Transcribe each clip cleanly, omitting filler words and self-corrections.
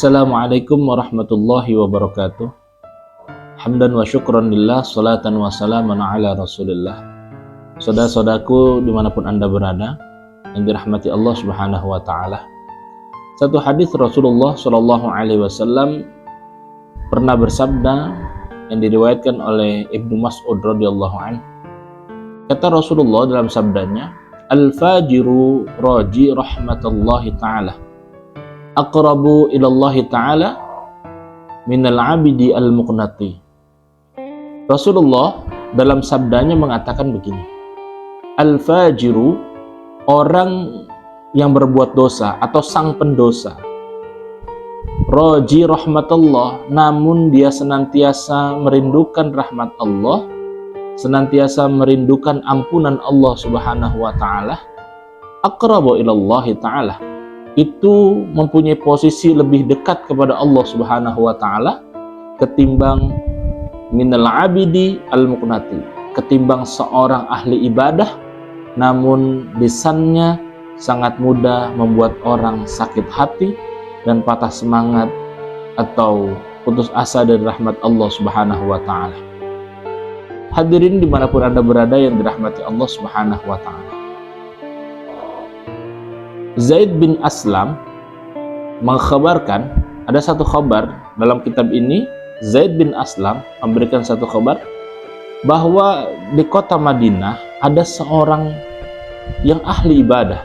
Assalamualaikum warahmatullahi wabarakatuh. Hamdan wa syukran lillah, salatan wa salaman ala rasulillah. Saudara-saudaraku dimanapun anda berada, yang dirahmati Allah subhanahu wa ta'ala. Satu hadis Rasulullah sallallahu alaihi wasallam pernah bersabda yang diriwayatkan oleh Ibnu Mas'ud radhiyallahu anhu. Kata Rasulullah dalam sabdanya, "Al-fajiru raji rahmatallahi ta'ala aqrabu ilallahi ta'ala minal abidi al-muqnati." Rasulullah dalam sabdanya mengatakan begini, al-fajiru, orang yang berbuat dosa atau sang pendosa, raji rahmatullah, namun dia senantiasa merindukan rahmat Allah, senantiasa merindukan ampunan Allah subhanahu wa ta'ala, aqrabu ilallahi ta'ala, itu mempunyai posisi lebih dekat kepada Allah subhanahu wa ta'ala ketimbang minal abidi al-muqnati, ketimbang seorang ahli ibadah namun lisannya sangat mudah membuat orang sakit hati dan patah semangat atau putus asa dari rahmat Allah subhanahu wa ta'ala. Hadirin dimanapun anda berada yang dirahmati Allah subhanahu wa ta'ala, Zaid bin Aslam mengkhabarkan, ada satu khabar dalam kitab ini. Zaid bin Aslam memberikan satu khabar bahwa di kota Madinah ada seorang yang ahli ibadah.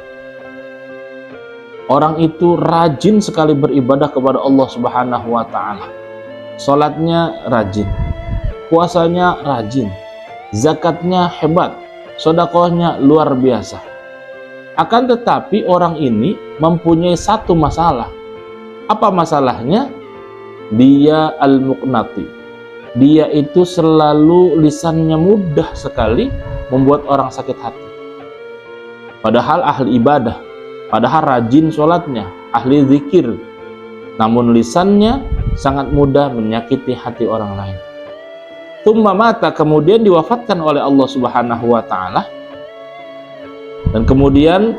Orang itu rajin sekali beribadah kepada Allah subhanahu wa ta'ala. Salatnya rajin, puasanya rajin, zakatnya hebat, sedekahnya luar biasa. Akan tetapi orang ini mempunyai satu masalah. Apa masalahnya? Dia al-muqnati. Dia itu selalu lisannya mudah sekali membuat orang sakit hati. Padahal ahli ibadah, padahal rajin sholatnya, ahli zikir, namun lisannya sangat mudah menyakiti hati orang lain. Tsumma mata, kemudian diwafatkan oleh Allah subhanahu wa ta'ala. Dan kemudian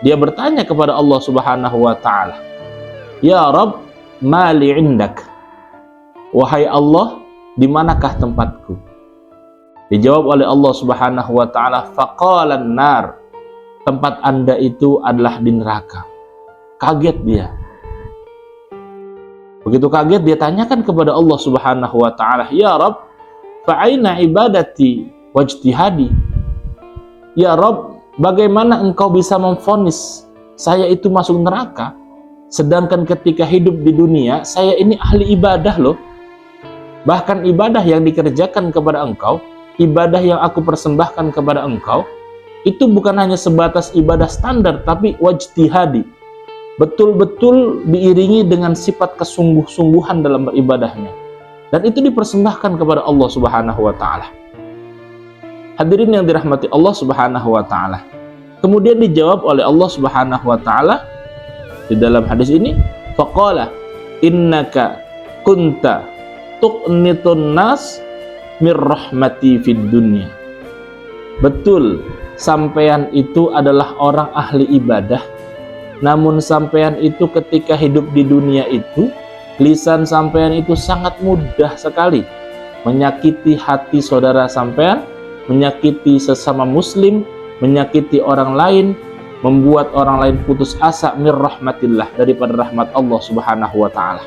dia bertanya kepada Allah subhanahu wa ta'ala, "Ya Rabb, mali indak?" Wahai Allah, di manakah tempatku? Dijawab oleh Allah subhanahu wa ta'ala, "Faqalan nar." Tempat anda itu adalah di neraka. Kaget dia. Begitu kaget dia tanyakan kepada Allah subhanahu wa ta'ala, "Ya Rabb, fa'aina ibadati wajtihadi?" Ya Rabb, bagaimana engkau bisa memvonis saya itu masuk neraka, sedangkan ketika hidup di dunia saya ini ahli ibadah loh. Bahkan ibadah yang dikerjakan kepada engkau, ibadah yang aku persembahkan kepada engkau, itu bukan hanya sebatas ibadah standar, tapi wajtihadi, betul-betul diiringi dengan sifat kesungguh-sungguhan dalam beribadahnya, dan itu dipersembahkan kepada Allah subhanahu wa ta'ala. Hadirin yang dirahmati Allah subhanahu wa ta'ala, kemudian dijawab oleh Allah subhanahu wa ta'ala di dalam hadis ini, faqala innaka kunta tuqnitun nas mir rahmati fid dunya. Betul, sampean itu adalah orang ahli ibadah, namun sampean itu ketika hidup di dunia itu, lisan sampean itu sangat mudah sekali menyakiti hati saudara sampean, menyakiti sesama muslim, menyakiti orang lain, membuat orang lain putus asa mir rahmatillah, daripada rahmat Allah subhanahu wa ta'ala.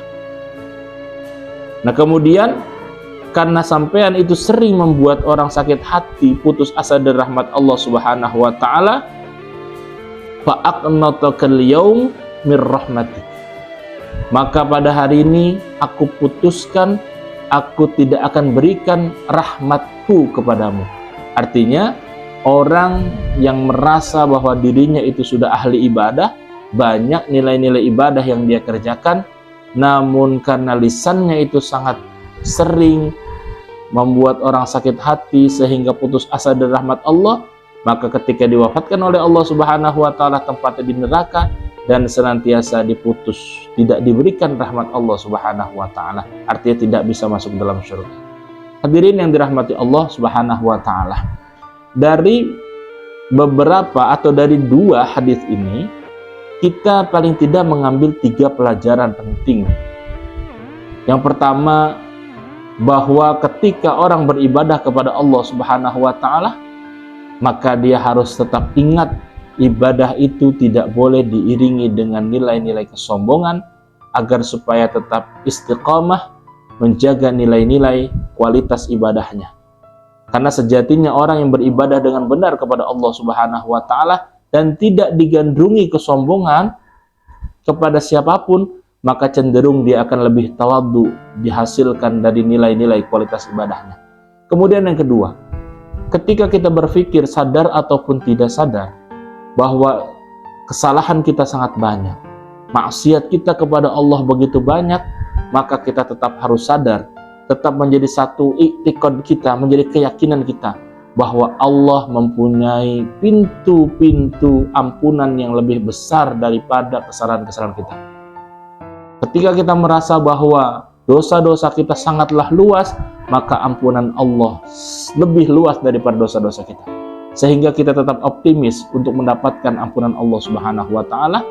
Nah kemudian karena sampean itu sering membuat orang sakit hati, putus asa dari rahmat Allah subhanahu wa ta'ala, fa'aqnatakal yaum mir rahmati, maka pada hari ini aku putuskan, aku tidak akan berikan rahmatku kepadamu. Artinya orang yang merasa bahwa dirinya itu sudah ahli ibadah, banyak nilai-nilai ibadah yang dia kerjakan, namun karena lisannya itu sangat sering membuat orang sakit hati sehingga putus asa dari rahmat Allah, maka ketika diwafatkan oleh Allah subhanahu wa ta'ala tempatnya di neraka dan senantiasa diputus, tidak diberikan rahmat Allah subhanahu wa ta'ala, artinya tidak bisa masuk dalam surga. Hadirin yang dirahmati Allah subhanahu wa ta'ala, dari beberapa atau dari dua hadis ini kita paling tidak mengambil 3 pelajaran penting Yang pertama, bahwa ketika orang beribadah kepada Allah Subhanahu wa taala, maka dia harus tetap ingat ibadah itu tidak boleh diiringi dengan nilai-nilai kesombongan, agar supaya tetap istiqamah menjaga nilai-nilai kualitas ibadahnya. Karena sejatinya orang yang beribadah dengan benar kepada Allah Subhanahu wa taala dan tidak digandrungi kesombongan kepada siapapun, maka cenderung dia akan lebih tawadhu, dihasilkan dari nilai-nilai kualitas ibadahnya. Kemudian yang kedua, ketika kita berpikir sadar ataupun tidak sadar bahwa kesalahan kita sangat banyak, maksiat kita kepada Allah begitu banyak, maka kita tetap harus sadar, tetap menjadi satu i'tiqad kita, menjadi keyakinan kita bahwa Allah mempunyai pintu-pintu ampunan yang lebih besar daripada kesalahan-kesalahan kita. Ketika kita merasa bahwa dosa-dosa kita sangatlah luas, maka ampunan Allah lebih luas daripada dosa-dosa kita. Sehingga kita tetap optimis untuk mendapatkan ampunan Allah Subhanahu wa taala,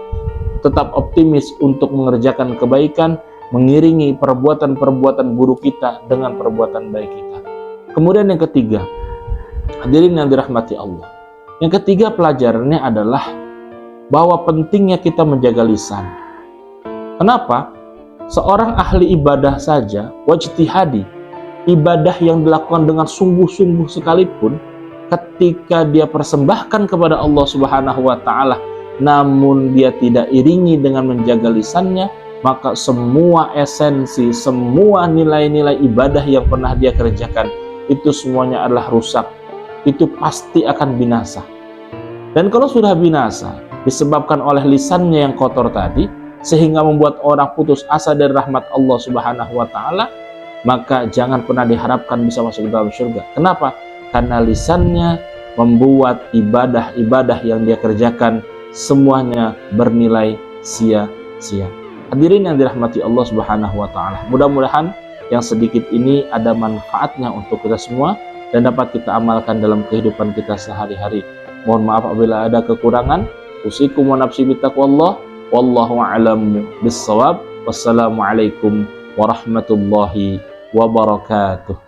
tetap optimis untuk mengerjakan kebaikan, mengiringi perbuatan-perbuatan buruk kita dengan perbuatan baik kita. Kemudian yang ketiga, hadirin yang dirahmati Allah. Yang ketiga pelajarannya adalah bahwa pentingnya kita menjaga lisan. Kenapa? Seorang ahli ibadah saja, wajtihadi, ibadah yang dilakukan dengan sungguh-sungguh sekalipun, ketika dia persembahkan kepada Allah Subhanahu wa taala, namun dia tidak iringi dengan menjaga lisannya, maka semua esensi, semua nilai-nilai ibadah yang pernah dia kerjakan, itu semuanya adalah rusak. Itu pasti akan binasa. Dan kalau sudah binasa, disebabkan oleh lisannya yang kotor tadi, sehingga membuat orang putus asa dari rahmat Allah Subhanahu wa taala, maka jangan pernah diharapkan bisa masuk ke dalam surga. Kenapa? Karena lisannya membuat ibadah-ibadah yang dia kerjakan semuanya bernilai sia-sia. Hadirin yang dirahmati Allah Subhanahu wa taala, mudah-mudahan yang sedikit ini ada manfaatnya untuk kita semua dan dapat kita amalkan dalam kehidupan kita sehari-hari. Mohon maaf apabila ada kekurangan. Usikum wa nafsi bittaqwallah. Wallahu a'lam bissawab. Wassalamualaikum warahmatullahi wabarakatuh.